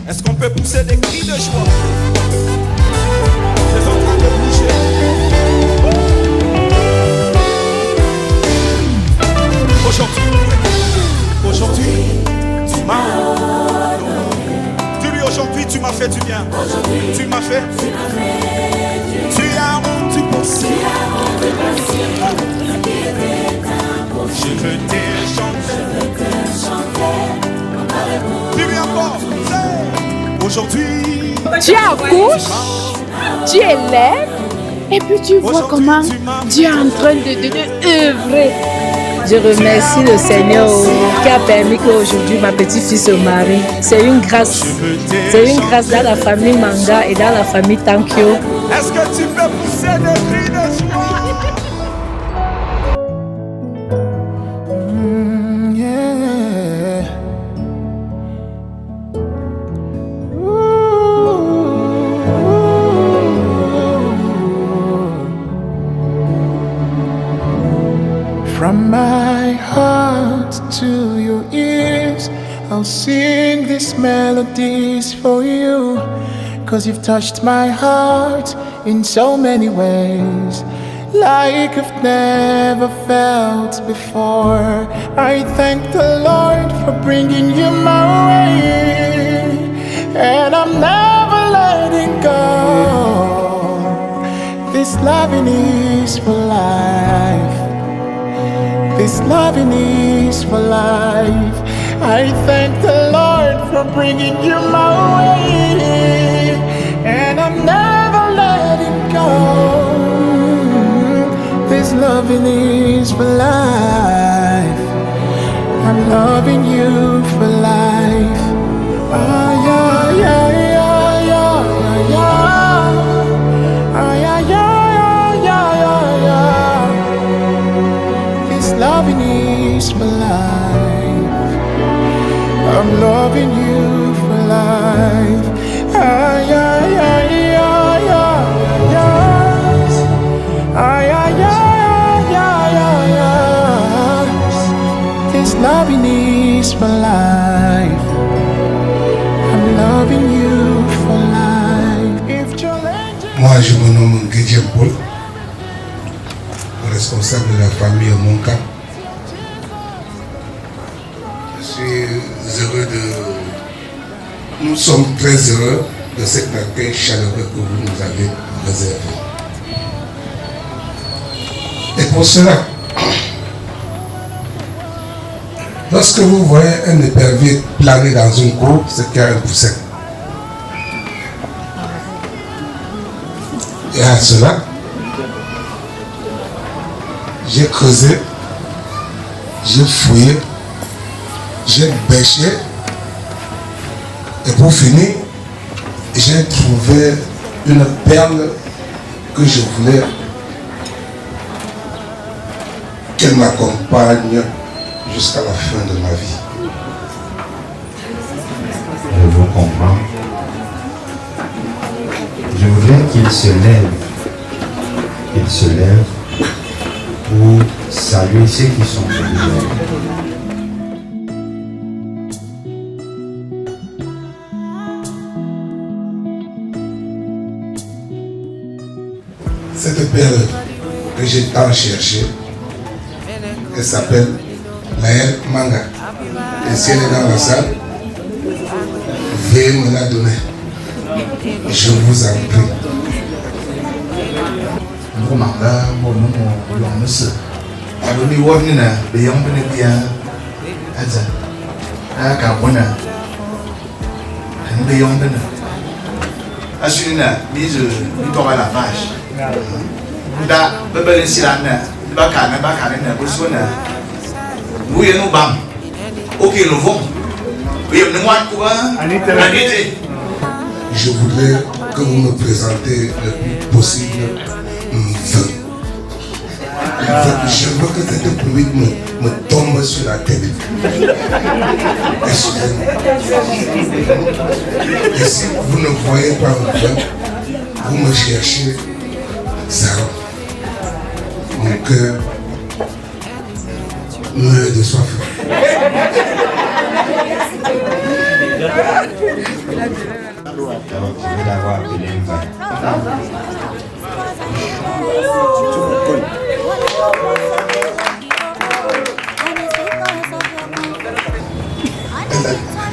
Est-ce qu'on peut pousser des cris de joie? C'est en train de bouger. Aujourd'hui, tu m'as honoré. Dis-lui aujourd'hui, tu m'as fait du bien. Tu m'as fait. Tu as rendu possible. Je veux te chanter. Dis-lui encore. Aujourd'hui, tu accouches, tu élèves, et puis tu vois comment Dieu est en train de œuvrer. Je remercie le Seigneur qui a permis qu'aujourd'hui ma petite-fille se marie. C'est une grâce. C'est une grâce dans la famille Manga et dans la famille Tankyo. Est-ce que tu peux pousser des cris de joie? From my heart to your ears, I'll sing these melodies for you. 'Cause you've touched my heart in so many ways, like I've never felt before. I thank the Lord for bringing you my way, and I'm never letting go. This loving is for life. This loving is for life. I thank the Lord for bringing you my way, and I'm never letting go. This loving is for life. I'm loving you for life. Ah, yeah, yeah, yeah, yeah, yeah, yeah. Ah, yeah, yeah, yeah, yeah, yeah. Loving is for life. I'm loving you for life. Ah, yeah, yeah, yeah, yeah, yeah. Ah, yeah, yeah, yeah, yeah, yeah. This loving is for life. I'm loving you for life. Moi, je me nomme Guédier Paul, responsable de la famille Monka. Nous sommes très heureux de cet accueil chaleureux que vous nous avez réservé. Et pour cela, lorsque vous voyez un épervier planer dans une cour, c'est qu'il y a un poussin. Et à cela, j'ai creusé, j'ai fouillé, j'ai bêché, et pour finir, j'ai trouvé une perle que je voulais qu'elle m'accompagne jusqu'à la fin de ma vie. Je vous comprends. Je voudrais qu'il se lève. Qu'il se lève pour saluer ceux qui sont venus. Cette perle que j'ai tant cherché, elle s'appelle Laël Manga. Et si elle est dans la salle, veuillez me la donner. Je vous en prie. Manga, mon monsieur. Aboni wonina, beyond Benedia, Aza, Akabona, and beyond Bena. Asuna, these are la vache. Da, Bebel Silana, Bacana, Bacana, Busona. We are no bam. Okay, no vent. We have no one to Je voudrais que vous me présentez le plus possible vin. Je veux que cette pluie me tombe sur la tête. Excusez-moi. Et si vous ne voyez pas le vin, vous me cherchez Sarah. Mon cœur meurt de soif. Je vais l'avoir appelé Mva.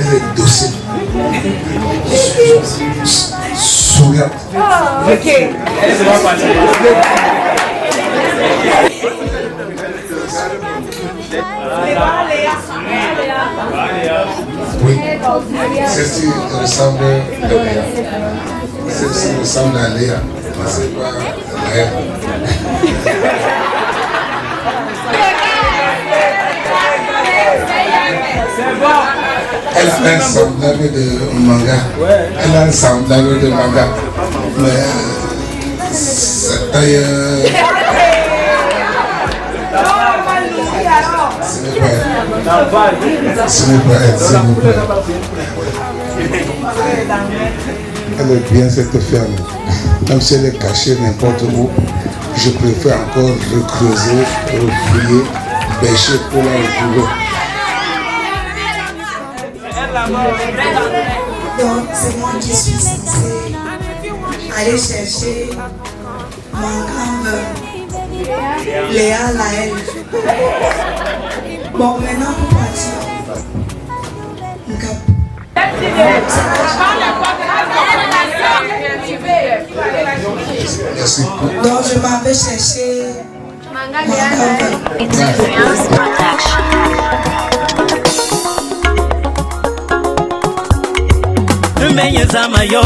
Elle est docile. Souriante. Ok. Oui. Celle-ci ressemble à Léa. Celle-ci ressemble à Léa. Mais c'est pas Léa. Elle a un semblable de manga. Elle a un semblable de manga. Mais sa taille. Ce n'est pas elle. Ce n'est pas elle, s'il vous plaît. Elle est bien cette femme. Même si elle est cachée n'importe où, je préfère encore recreuser, refouiller, bêcher pour la retrouver. Donc c'est moi qui suis censée aller chercher mon grand-père, Léa Laël. Bon, maintenant pour partir. Merci. Donc je m'en vais chercher mon grand-père. Menye zama yo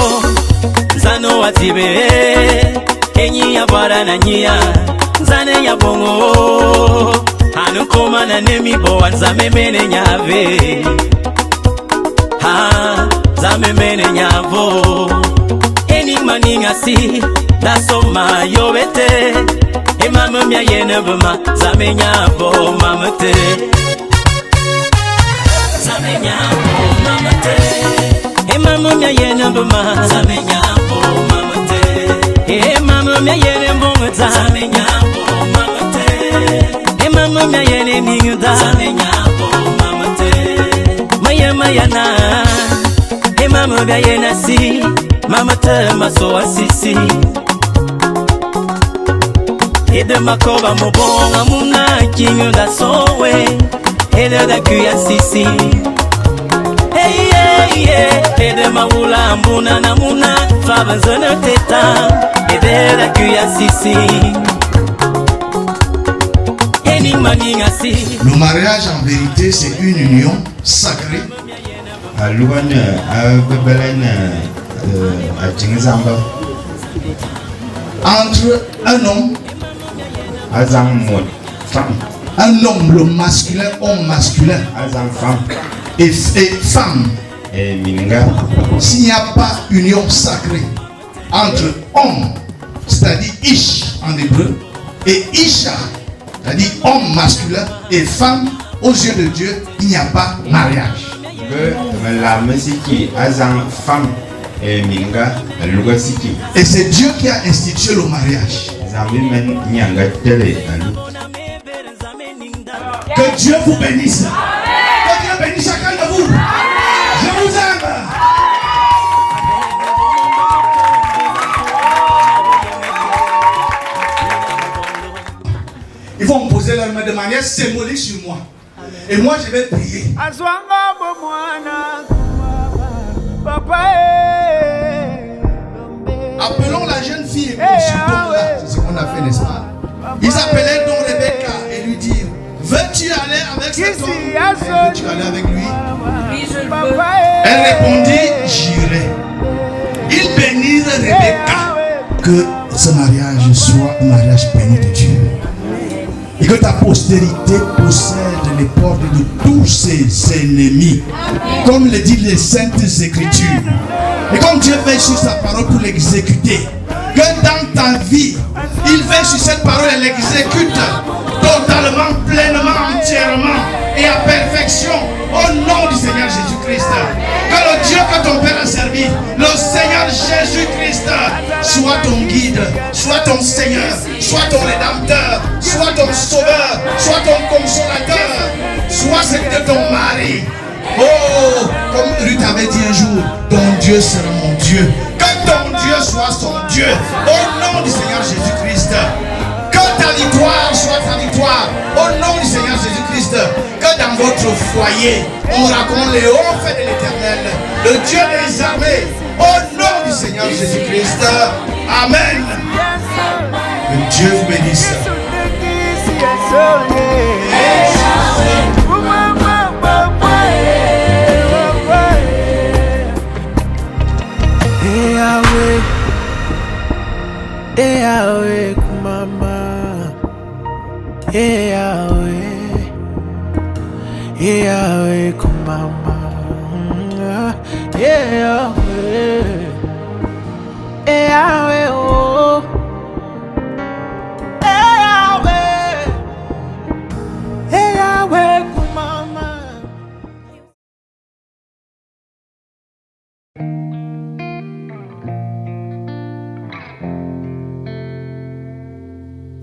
zano watibe enyi ya bara na nyia zane ya bongo anu koma na nemi bo wanzame mene nyave ha zame mene nyavo eni maninga si da soma yo bete e mama mya yene bama zame nyavo mamate zame nyavo mamate mama mia yena bama zamenya po mamate mama mia yena bonga zamenya po mamate mama mia yena ninga zamenya po mamate maya na mama mia yena si mamate maso asisi de makoba mobonga muna kinyo da sowe da kuya sisi de maula mbuna na muna fava zona teta de la kuya sisi eni maninga si. Le mariage en vérité c'est une union sacrée entre un homme le masculin, homme masculin et femme. S'il n'y a pas union sacrée entre homme, c'est-à-dire ish en hébreu, et isha, c'est-à-dire homme masculin, et femme, aux yeux de Dieu, il n'y a pas mariage. Et c'est Dieu qui a institué le mariage. Que Dieu vous bénisse. Que Dieu bénisse chacun de vous. Je vous aime. Ils vont me poser leurs mains de manière symbolique sur moi. Et moi je vais prier. Appelons la jeune fille et c'est ce qu'on a fait, n'est-ce pas? Ils appelaient donc Rebecca et lui dirent: veux-tu aller avec cet homme? Veux-tu aller avec lui? Oui, je le veux. Elle répondit: j'irai. Ils bénirent Rebecca. Que ce mariage soit un mariage béni de Dieu. Et que ta postérité possède les portes de tous ses ennemis. Amen. Comme le disent les saintes écritures. Et comme Dieu veille sur sa parole pour l'exécuter. Que dans ta vie, il veille sur cette parole et l'exécute totalement, pleinement, entièrement et à perfection au nom du Seigneur Jésus-Christ. Que le Dieu que ton Père a servi, le Seigneur Jésus-Christ, soit ton guide, soit ton Seigneur, soit ton rédempteur, soit ton sauveur, soit ton consolateur, soit celui de ton mari. Oh, comme Ruth avait dit un jour, ton Dieu Dieu sera mon Dieu. Que ton Dieu soit son Dieu. Au nom du Seigneur Jésus-Christ. Que ta victoire soit ta victoire. Au nom du Seigneur Jésus-Christ. Que dans votre foyer, on raconte les hauts faits de l'Éternel, le Dieu des armées. Au nom du Seigneur Jésus-Christ. Amen. Que Dieu vous bénisse. Yahweh, mama. Yahweh, Yahweh, mama. Yahweh, Yahweh, oh. Yahweh, Yahweh, mama.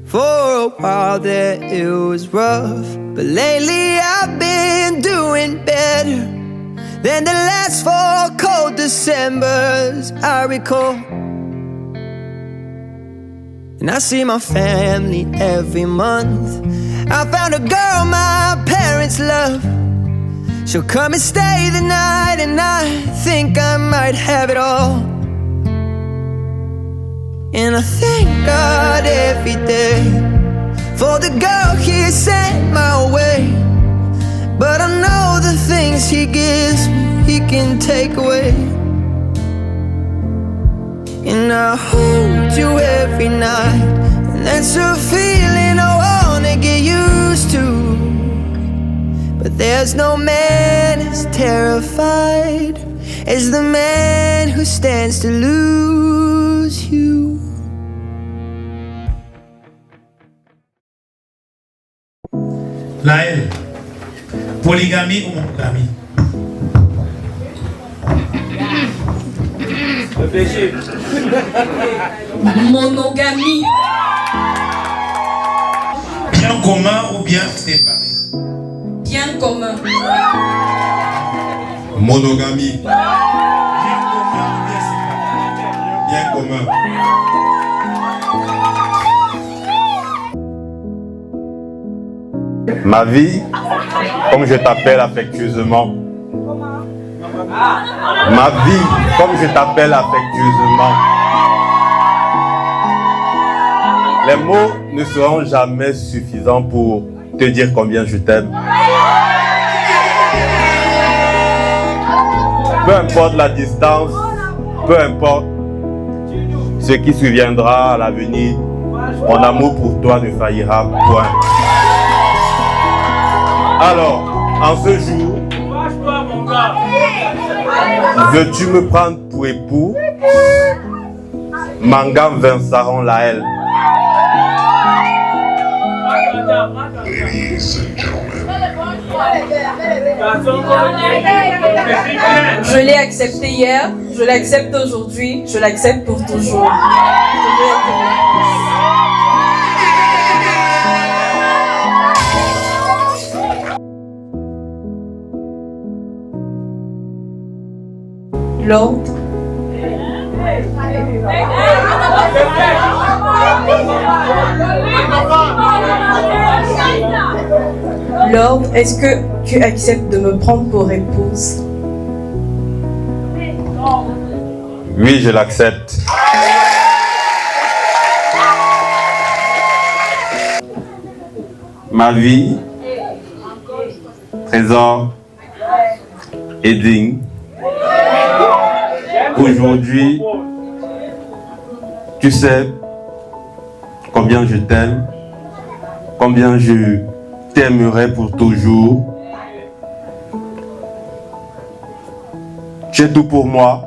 For a while there it was rough, but lately I've been doing better than the last 4 cold Decembers I recall. And I see my family every month. I found a girl my parents love. She'll come and stay the night, and I think I might have it all. And I thank God every day for the girl He sent my way. But I know the things He gives me, He can take away. And I hold you every night, and that's a feeling I wanna get used to. But there's no man as terrified as the man who stands to lose you. Laël, polygamie ou monogamie? Monogamie. Bien commun ou bien séparé? Bien commun. Monogamie. Bien commun. Ma vie, comme je t'appelle affectueusement. Ma vie, comme je t'appelle affectueusement. Les mots ne seront jamais suffisants pour te dire combien je t'aime. Peu importe la distance, peu importe ce qui surviendra à l'avenir, mon amour pour toi ne faillira point. Alors, en ce jour, veux-tu me prendre pour époux? Mangam Vinsaron Laël. Je l'ai accepté hier, je l'accepte aujourd'hui, je l'accepte pour toujours. Lord, Lord, est-ce que tu acceptes de me prendre pour épouse? Oui, je l'accepte. Ma vie, trésor et digne. Aujourd'hui, tu sais combien je t'aime, combien je t'aimerai pour toujours. Tu es tout pour moi,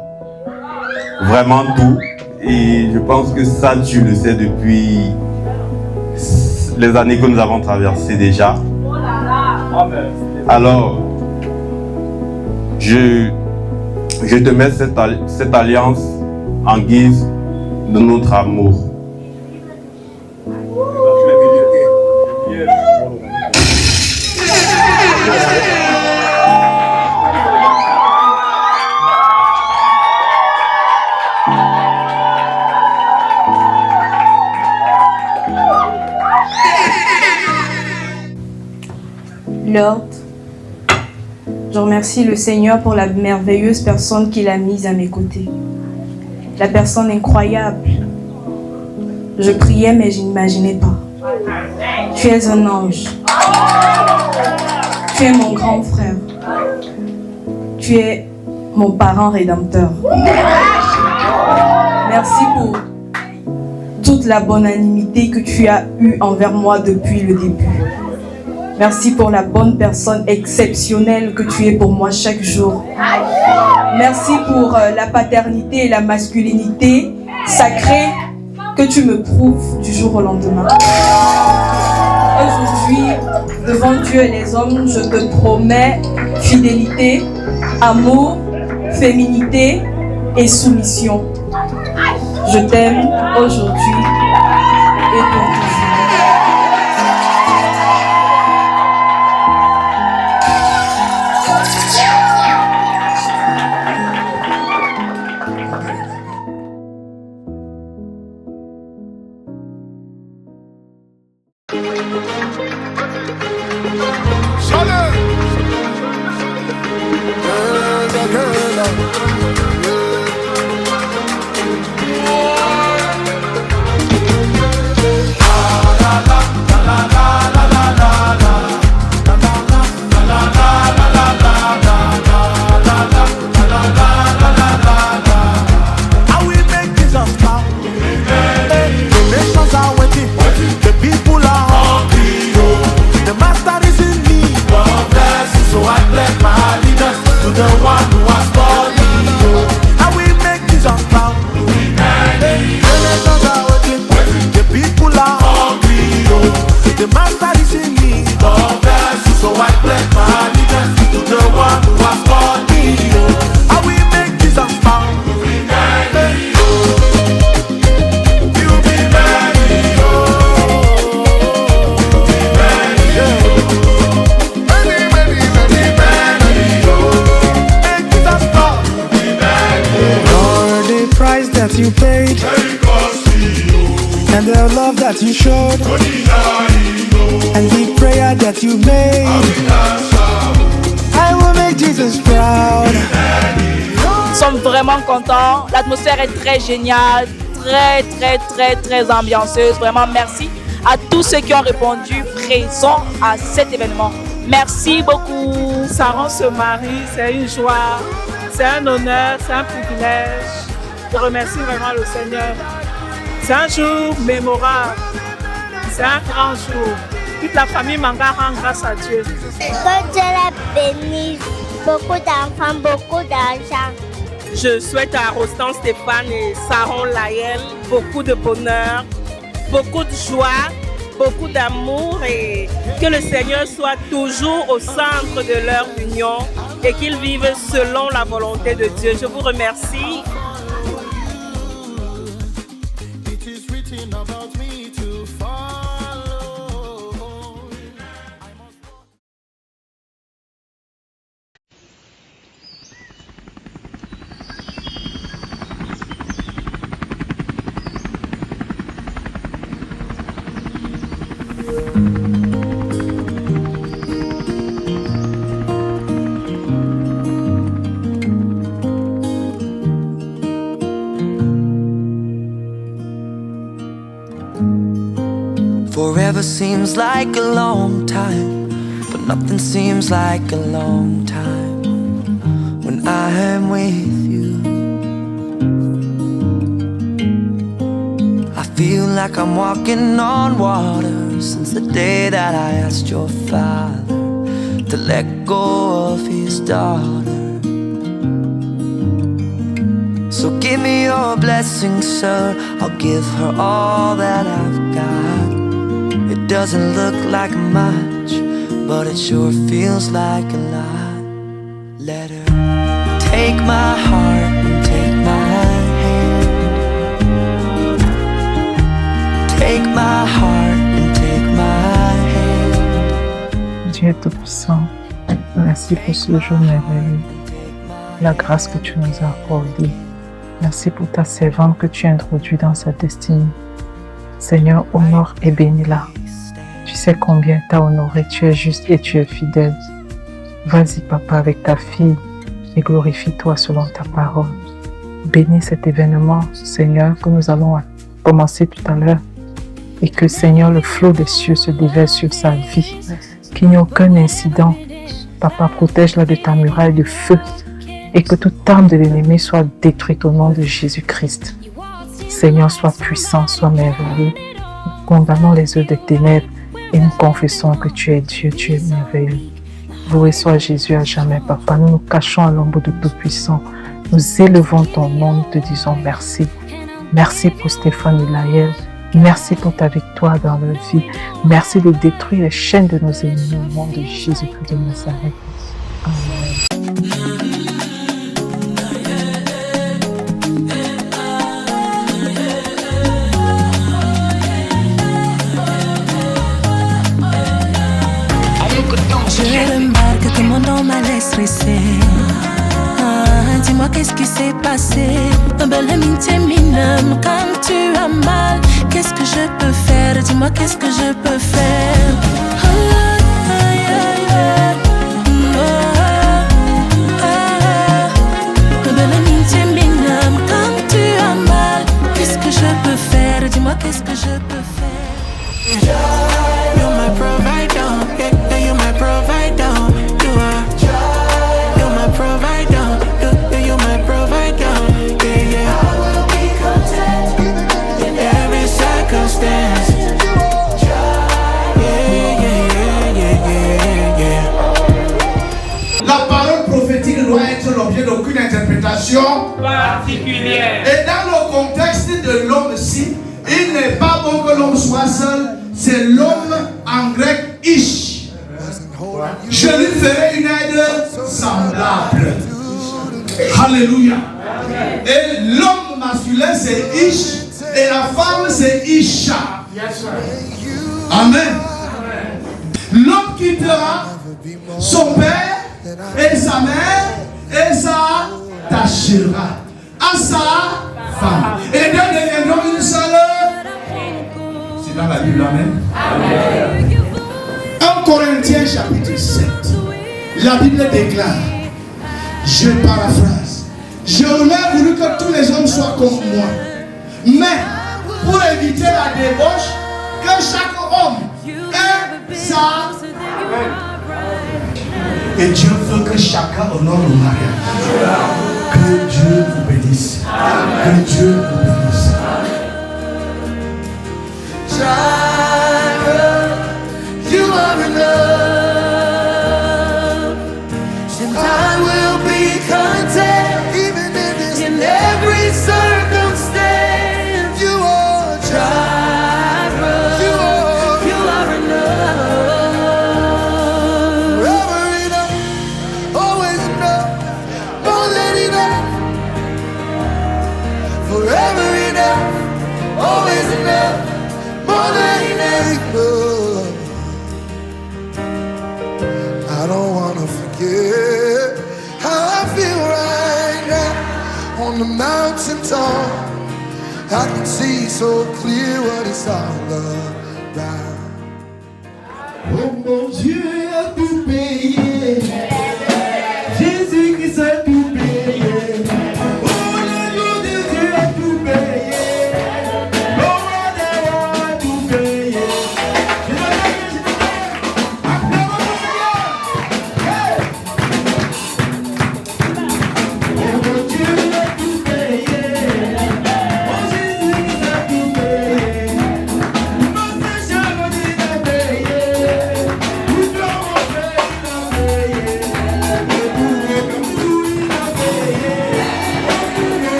vraiment tout. Et je pense que ça, tu le sais depuis les années que nous avons traversées déjà. Alors, je te mets cette alliance en guise de notre amour. Lord, je remercie le Seigneur pour la merveilleuse personne qu'il a mise à mes côtés. La personne incroyable. Je priais mais je n'imaginais pas. Tu es un ange. Tu es mon grand frère. Tu es mon parent rédempteur. Merci pour toute la bonanimité que tu as eue envers moi depuis le début. Merci pour la bonne personne exceptionnelle que tu es pour moi chaque jour. Merci pour la paternité et la masculinité sacrée que tu me prouves du jour au lendemain. Aujourd'hui, devant Dieu et les hommes, je te promets fidélité, amour, féminité et soumission. Je t'aime aujourd'hui et pour toujours. You paid and the love that you showed and the prayer that you made. I will make Jesus proud. Nous sommes vraiment contents. L'atmosphère est très géniale, très ambianceuse. Vraiment merci à tous ceux qui ont répondu présents à cet événement. Merci beaucoup. Saron se marie, c'est une joie, c'est un honneur, c'est un privilège. Je remercie vraiment le Seigneur. C'est un jour mémorable. C'est un grand jour. Toute la famille Manga rend grâce à Dieu. Que Dieu la bénisse. Beaucoup d'enfants, beaucoup d'argent. Je souhaite à Rostand Stéphane et Saron Laël beaucoup de bonheur, beaucoup de joie, beaucoup d'amour et que le Seigneur soit toujours au centre de leur union et qu'ils vivent selon la volonté de Dieu. Je vous remercie. Forever seems like a long time, but nothing seems like a long time when I am with you. I feel like I'm walking on water since the day that I asked your father to let go of his daughter. So give me your blessing, sir, I'll give her all that I've got. It doesn't look like much, but it sure feels like a lot. Let her take my heart and take my hand. Take my heart and take my hand. Dieu Tout-Puissant, merci pour ce jour merveilleux, la grâce que tu nous as accordée. Merci pour ta servante que tu as introduite dans sa destinée. Seigneur, honore et bénis-la. Tu sais combien t'as honoré, tu es juste et tu es fidèle. Vas-y, papa, avec ta fille et glorifie-toi selon ta parole. Bénis cet événement, Seigneur, que nous allons commencer tout à l'heure. Et que, Seigneur, le flot des cieux se déverse sur sa vie. Qu'il n'y ait aucun incident. Papa, protège-la de ta muraille de feu. Et que toute arme de l'ennemi soit détruite au nom de Jésus-Christ. Seigneur, sois puissant, sois merveilleux. Nous condamnons les œuvres des ténèbres et nous confessons que tu es Dieu, tu es merveilleux. Loué soit Jésus à jamais, Papa. Nous nous cachons à l'ombre de Tout-Puissant. Nous élevons ton nom, nous te disons merci. Merci pour Stéphane et Laël. Merci pour ta victoire dans leur vie. Merci de détruire les chaînes de nos ennemis au nom de Jésus-Christ de Nazareth. Amen. Je remarque que mon nom m'a laissé stresser. Dis-moi qu'est-ce qui s'est passé. Quand tu as mal, qu'est-ce que je peux faire? Dis-moi qu'est-ce que je peux faire? Quand tu as mal, qu'est-ce que je peux faire? Dis-moi qu'est-ce que je peux faire? You're my provider, yeah, you're my provider. You are. You're my provider, you're my provider. Yeah, yeah. I will be content in every circumstance. Yeah, yeah, yeah, yeah. La parole prophétique doit être l'objet d'aucune interprétation particulière. Et dans le contexte de l'homme-ci, il n'est pas bon que l'homme soit seul. C'est l'homme en grec ish. Je lui ferai une aide semblable. Alléluia. Et l'homme masculin c'est ish et la femme c'est isha. Amen. L'homme quittera son père et sa mère et s'attachera à sa femme. Et deux deviendront une seule. C'est dans la Bible, amen. 1 Corinthiens chapitre 7. La Bible déclare, je paraphrase, j'aurais voulu que tous les hommes soient comme moi. Mais pour éviter la débauche, que chaque homme ait sa. Et Dieu veut que chacun honore le mariage. Que Dieu vous bénisse. Que Dieu vous bénisse. You are enough, and I will be content even in every circumstance. You are Jireh, you are enough, forever enough, always enough, more than enough, forever enough, always enough. More than enough. I don't wanna forget how I feel right now on the mountain top. I can see so clear what it's all about. Oh mon Dieu a tout payé. Jésus qui s'est tout payé. Oh le nom de Dieu a tout payé.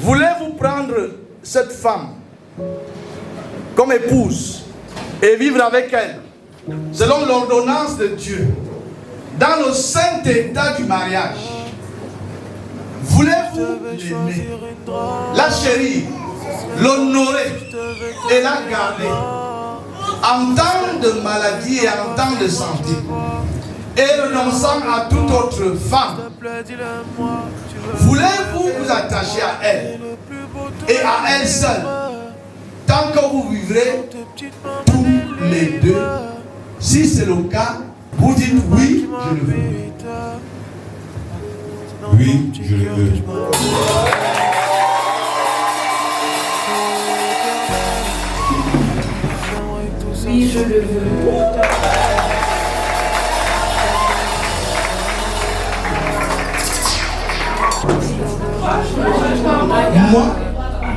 Voulez-vous prendre cette femme comme épouse et vivre avec elle selon l'ordonnance de Dieu dans le saint état du mariage? Voulez-vous l'aimer, la chérir, l'honorer et la garder en temps de maladie et en temps de santé, et renonçant à toute autre femme? Voulez-vous vous attacher à elle et à elle seule tant que vous vivrez tous les deux? Si c'est le cas, vous dites oui, je le veux. Oui, je le veux. Oui, je le veux.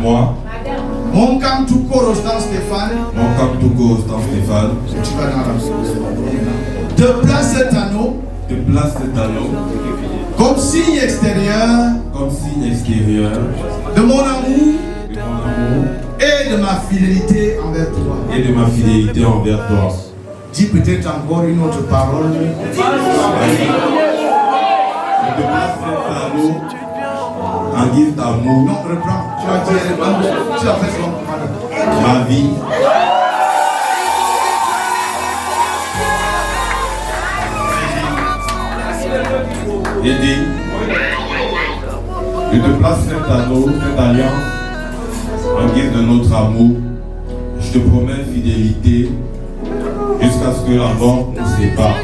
Moi, mon Kamtuko Rostan Stéphane, tu vas dans la te place cet anneau, comme signe extérieur, de mon amour et de ma fidélité envers toi. Dis peut-être encore une autre parole. Je te place cet anneau en guise d'amour. Non, reprends. Tu as fait son ma vie. Et dit, je te place cet anneau, cette alliance, en guise de notre amour. Je te promets fidélité jusqu'à ce que la mort nous sépare.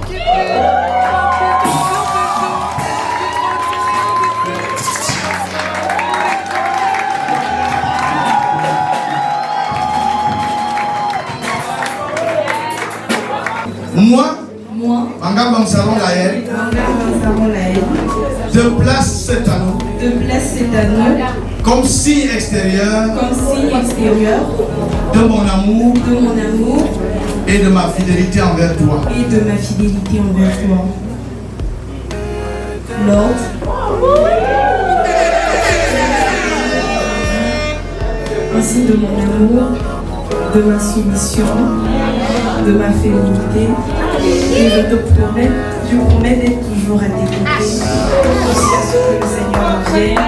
Moi, Mangam Salon Laël, te place cet anneau, comme signe extérieur, de mon amour, et de ma fidélité envers toi. Lord, ainsi de mon amour, de ma soumission, de ma fidélité, et je promets d'être toujours à tes côtés jusqu'à ce que le Seigneur revienne.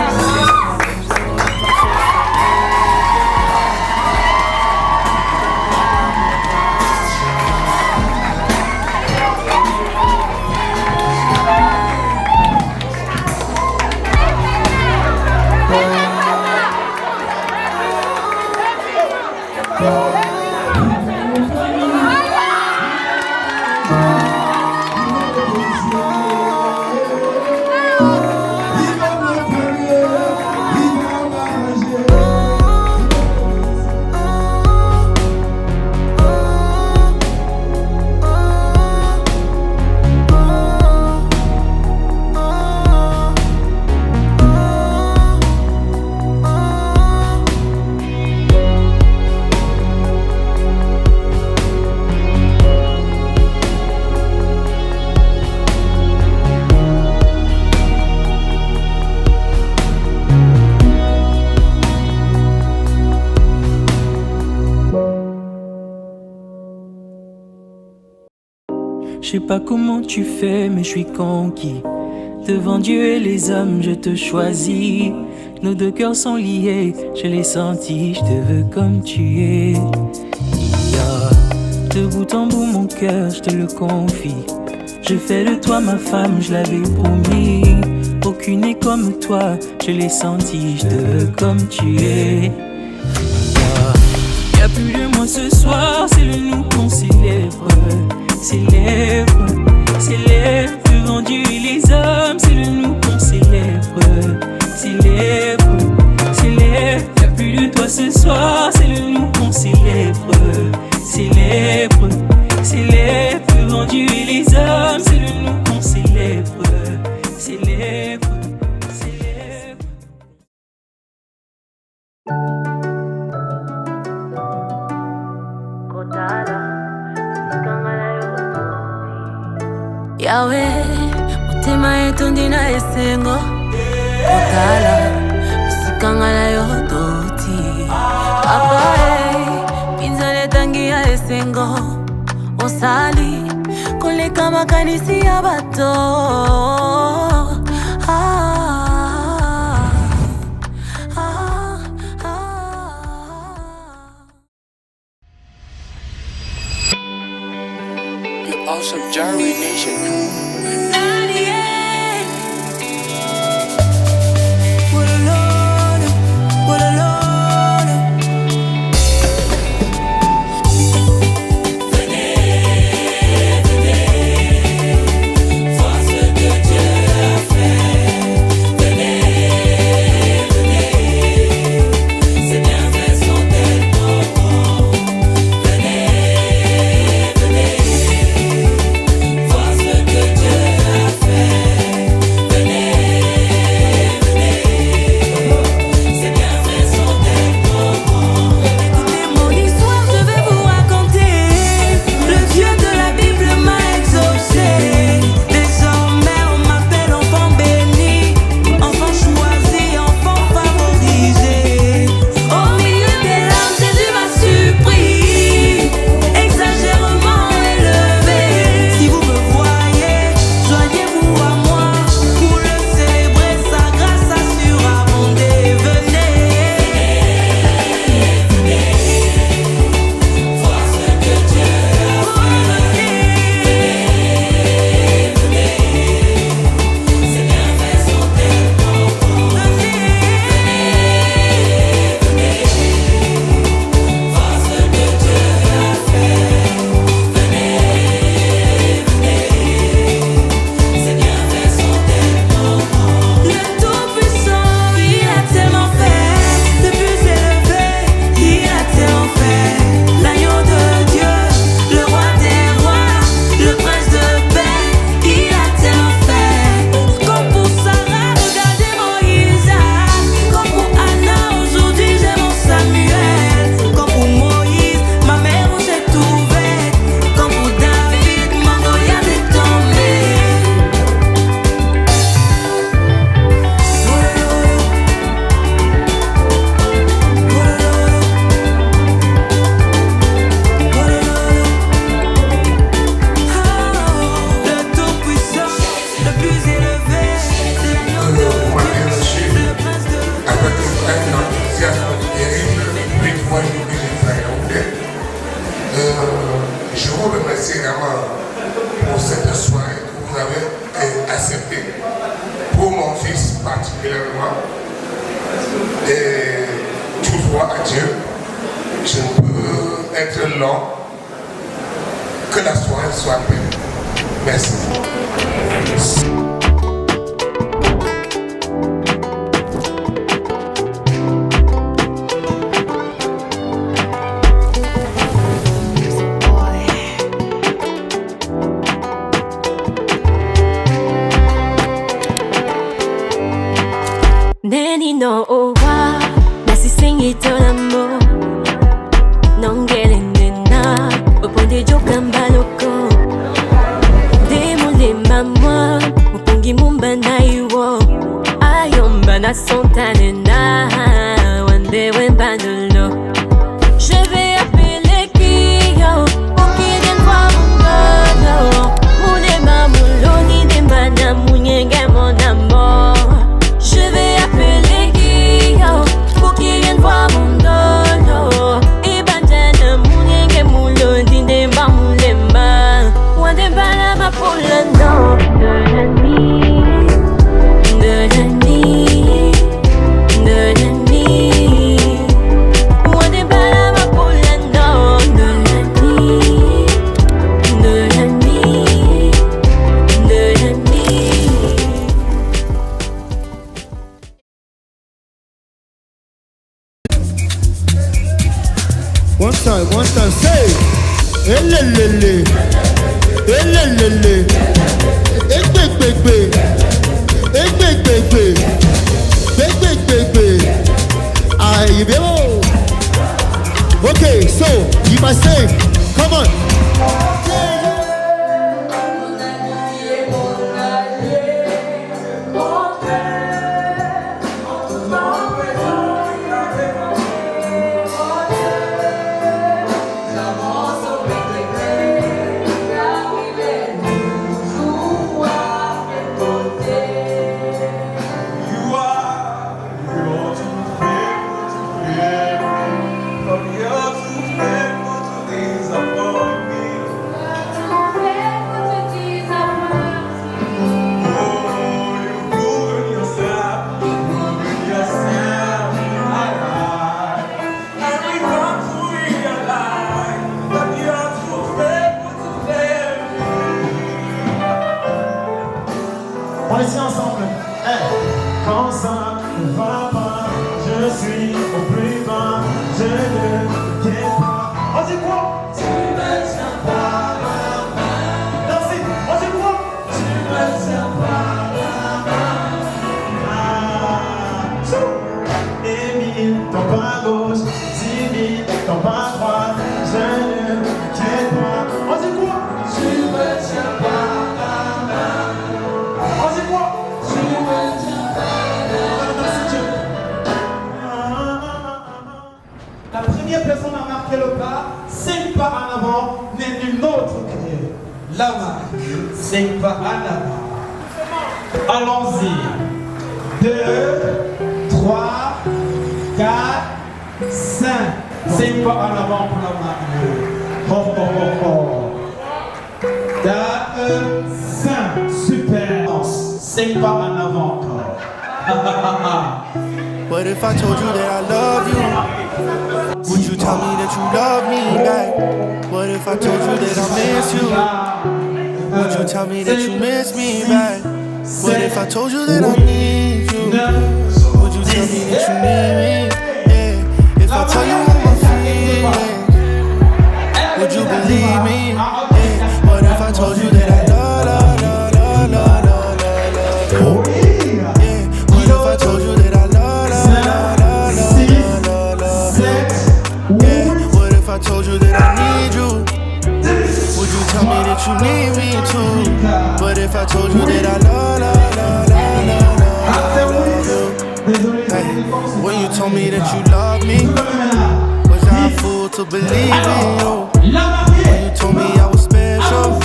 Je sais pas comment tu fais, mais je suis conquis. Devant Dieu et les hommes, je te choisis. Nos deux cœurs sont liés, je l'ai senti, je te veux comme tu es. De bout en bout, mon cœur, je te le confie. Je fais de toi ma femme, je l'avais promis. Aucune n'est comme toi, je l'ai senti, je te veux comme tu es. Y'a plus de moi ce soir, c'est le nous qu'on célèbre. Célèbre, célèbre, devant Dieu et les hommes, c'est le nous qu'on célèbre. Célèbre, célèbre, y'a plus de toi ce soir, c'est le nous qu'on célèbre. Célèbre, célèbre, devant Dieu et les hommes, c'est le nous qu'on célèbre. Célèbre, célèbre. Yahweh, mutema yetu ndina esengo Kotala, kangala yo toti papa pinzale tangia esengo osali koleka makanisi ya bato Awesome Jerry Nation. Je vous remercie vraiment pour cette soirée que vous avez acceptée. Pour mon fils particulièrement. Et toutefois à Dieu, je ne peux être long. Que la soirée soit belle. Merci. Neni no owa nasi singi tonamo nongele nena oponde jokamba loko demule mama mupungi mumba na iwo ayomba na sontane na wande wemba nolo. Je vais appeler Kyo pour qu'il vienne voir mon dono mulema muloni demana munyenge mon amour. Je vais appeler Guillaume pour qu'il vienne voir mon dono. Et bandana mounenge moulon dindemba moulema. Wandemba la ma pour le nom de la nuit, de la nuit, de la nuit. Wandemba la ma pour le nom de la nuit, de la nuit, de la nuit. One time, say, elelele, elelele, egbegbe, egbegbe, egbegbe, ayibemo. Okay, so you must say, come on. récit ensemble. Quand ça ne va pas, je suis au plus bas, je ne quitte pas. On dit quoi? Tu me tiens par la main. Dansez, on dit quoi? Tu me tiens par la main. Émile, ton pas à gauche, Timmy, ton pas à droite, je ne quitte pas. On dit quoi? Tu me tiens par la main. On dit quoi? Tu me tiens par la main. La première personne à marquer le pas, 5 pas en avant, n'est nul autre que la marque. 5 pas en avant. Allons-y. 2, 3, 4, 5. 5 pas en avant pour la marque. Oh, oh, oh, oh. 4, 5. Super. 5 pas en avant encore. What if I told you that I love you? Would you tell me that you love me back? What if I told you that I miss you? Would you tell me that you miss me back? What if I told you that I need you? Would you tell me that you need me? Yeah. If I tell you all my feelings, would you believe me? Yeah. What if I told you that I love you? Yeah. What if I told you that I I told you that I need you, would you tell me that you need me too? But if I told you that I love you, hey, when you told me that you love me, was I a fool to believe in you? When you told me I was special,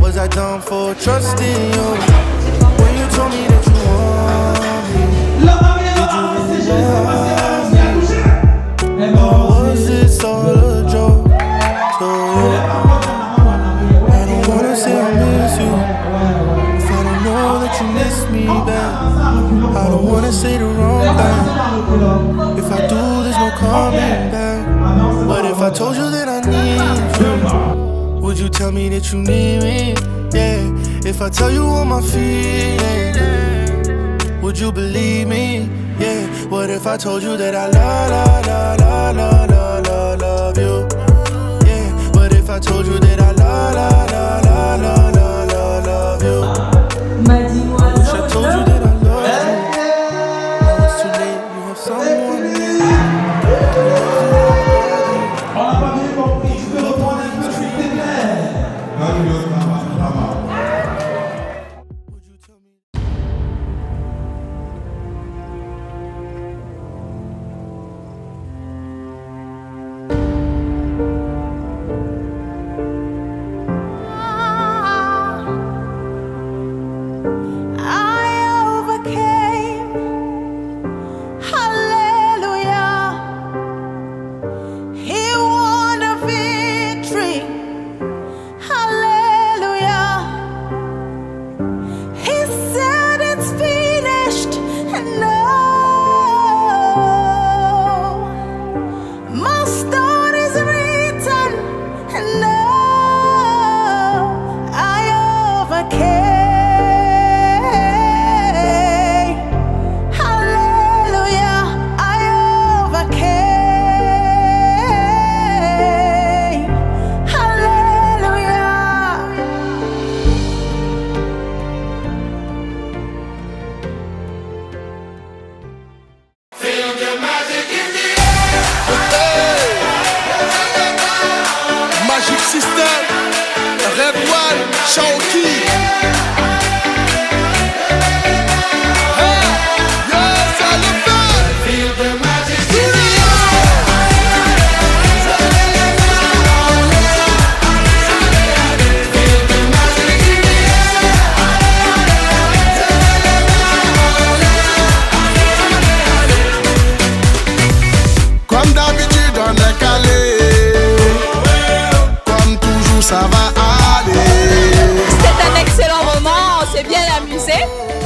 was I dumb for trusting you? When you told me that you want me, did you really love me? Or was this all a joke? So I don't wanna say I miss you if I don't know that you miss me back. I don't wanna say the wrong thing. If I do, there's no coming back. But if I told you that I need you, would you tell me that you need me? Yeah. If I tell you all my feelings, would you believe me? Yeah. What if I told you that I love you? Yeah. What if I told you that I love you? I wish I told you that I love you. Now it's too late, you have someone new. On n'a pas bien compris, je peux reprendre un peu, s'il te plaît.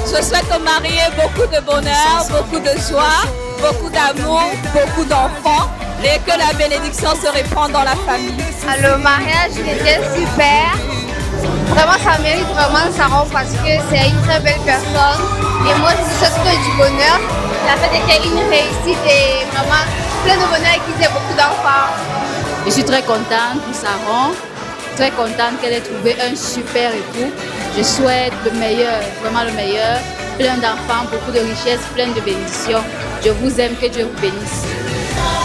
Je souhaite aux mariés beaucoup de bonheur, beaucoup de joie, beaucoup d'amour, beaucoup d'enfants et que la bénédiction se répande dans la famille. Le mariage il était super. Vraiment, ça mérite vraiment Saron parce que c'est une très belle personne. Et moi, je vous souhaite que du bonheur. La fête était une réussite et vraiment plein de bonheur et qu'ils aient beaucoup d'enfants. Je suis très contente pour Saron, très contente qu'elle ait trouvé un super époux. Je souhaite le meilleur, vraiment le meilleur. Plein d'enfants, beaucoup de richesses, plein de bénédictions. Je vous aime, que Dieu vous bénisse.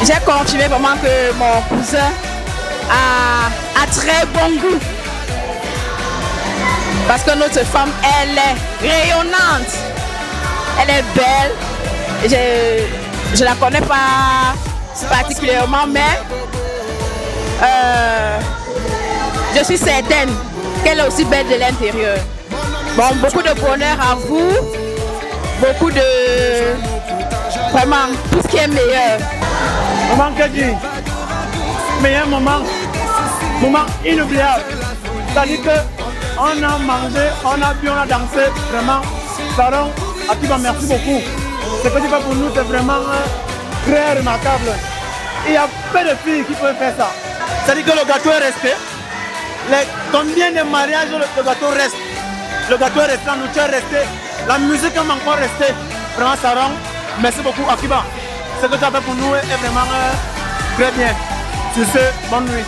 J'ai confirmé vraiment que mon cousin a très bon goût. Parce que notre femme, elle est rayonnante. Elle est belle. Je ne la connais pas particulièrement, mais je suis certaine qu'elle est aussi belle de l'intérieur. Bon, beaucoup de bonheur à vous. Beaucoup de... Vraiment, tout ce qui est meilleur. Maman Kedi, meilleur moment inoubliable. C'est-à-dire qu'on a mangé, on a bu, on a dansé, vraiment. Saron, Akiba, merci beaucoup. Ce que tu fais pour nous, c'est vraiment très remarquable. Il y a peu de filles qui peuvent faire ça. C'est-à-dire que le gâteau est resté. Combien de mariages le gâteau reste? Le gâteau est resté, la nourriture est restée, la musique est encore restée. Vraiment, Saron, merci beaucoup, Akiba. Ce que tu as fait pour nous est vraiment très bien. Sur ce, bonne nuit.